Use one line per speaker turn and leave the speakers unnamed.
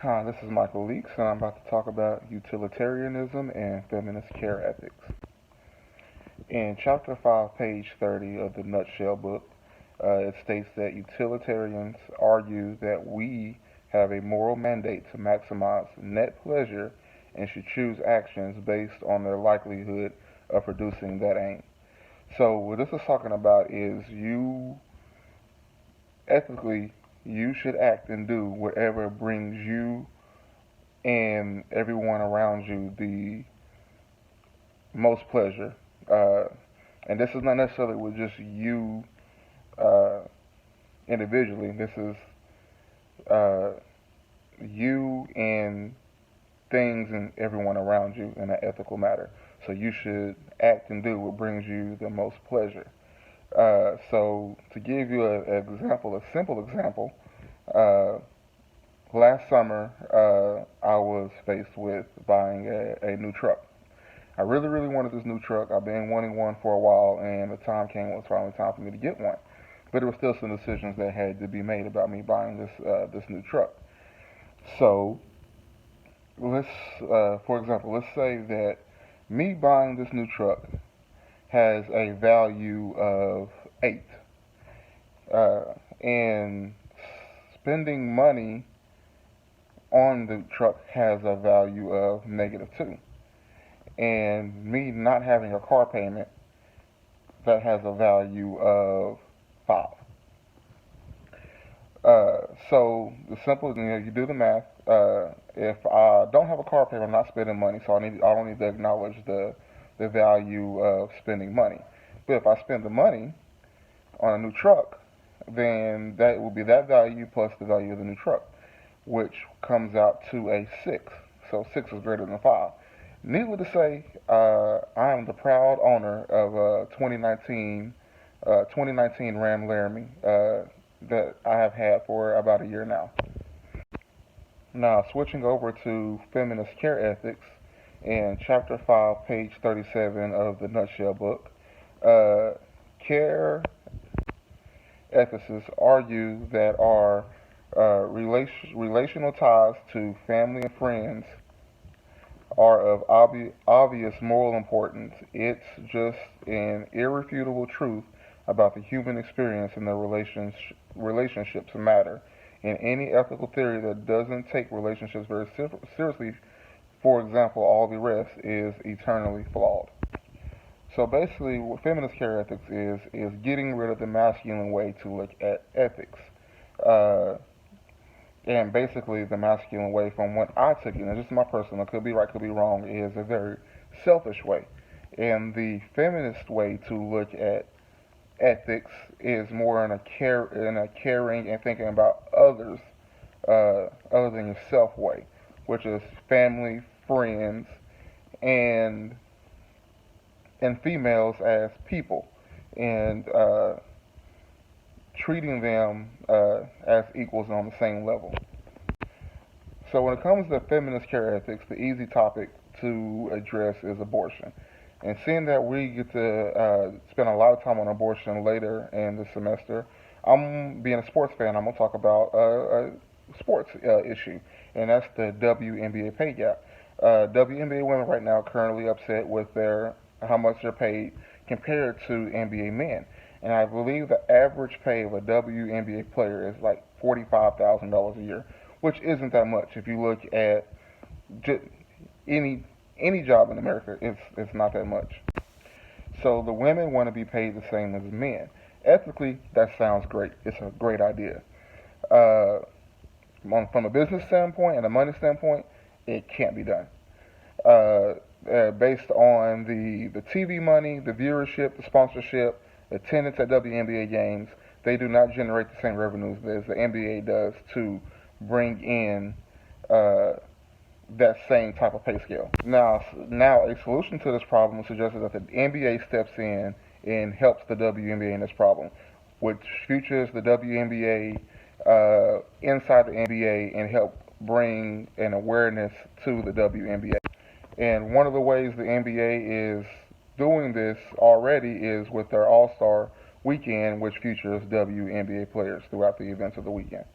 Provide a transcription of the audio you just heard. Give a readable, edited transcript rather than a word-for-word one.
Hi, this is Michael Leeks, and I'm about to talk about utilitarianism and feminist care ethics. In Chapter 5, page 30 of the Nutshell book, it states that utilitarians argue that we have a moral mandate to maximize net pleasure and should choose actions based on their likelihood of producing that aim. So, what this is talking about is ethically, you should act and do whatever brings you and everyone around you the most pleasure. Uh, and this is not necessarily with just you uh, individually. This is uh, you and things and everyone around you in an ethical matter. So you should act and do what brings you the most pleasure. So to give you an example, a simple example, uh, last summer I was faced with buying a new truck. I really, really wanted this new truck. I've been wanting one for a while, and the time came when it was finally time for me to get one. But there were still some decisions that had to be made about me buying this new truck. So for example, let's say that me buying this new truck has a value of 8, and spending money on the truck has a value of -2, and me not having a car payment that has a value of 5. So the simple, you do the math. If I don't have a car payment, I'm not spending money, so I don't need to acknowledge the value of spending money. But if I spend the money on a new truck, then that will be that value plus the value of the new truck, which comes out to a 6. So 6 is greater than 5. Needless to say, I am the proud owner of a 2019 Ram Laramie that I have had for about a year now. Now, switching over to feminist care ethics, in Chapter 5, page 37 of the Nutshell book, care ethicists argue that our relational ties to family and friends are of obvious moral importance. It's just an irrefutable truth about the human experience and the relationships matter. In any ethical theory that doesn't take relationships very seriously, for example, all the rest, is eternally flawed. So basically, what feminist care ethics is getting rid of the masculine way to look at ethics. Uh, and basically, the masculine way, from what I took it, and this is my personal, could be right, could be wrong, is a very selfish way. And the feminist way to look at ethics is more in a caring and thinking about others, other than yourself way, which is family, friends, and females as people, and treating them as equals on the same level. So when it comes to feminist care ethics, the easy topic to address is abortion. And seeing that we get to spend a lot of time on abortion later in the semester, I'm being a sports fan. I'm gonna talk about a sports issue, and that's the WNBA pay gap. WNBA women right now are currently upset with their how much they're paid compared to NBA men. And I believe the average pay of a WNBA player is like $45,000 a year, which isn't that much. If you look at any job in America, it's not that much. So the women want to be paid the same as men. Ethically, that sounds great. It's a great idea. Uh, from a business standpoint and a money standpoint, it can't be done. Based on the TV money, the viewership, the sponsorship, attendance at WNBA games, they do not generate the same revenues as the NBA does to bring in that same type of pay scale. Now, a solution to this problem suggests that the NBA steps in and helps the WNBA in this problem, which features the WNBA inside the NBA and help bring an awareness to the WNBA. And one of the ways the NBA is doing this already is with their All-Star weekend, which features WNBA players throughout the events of the weekend.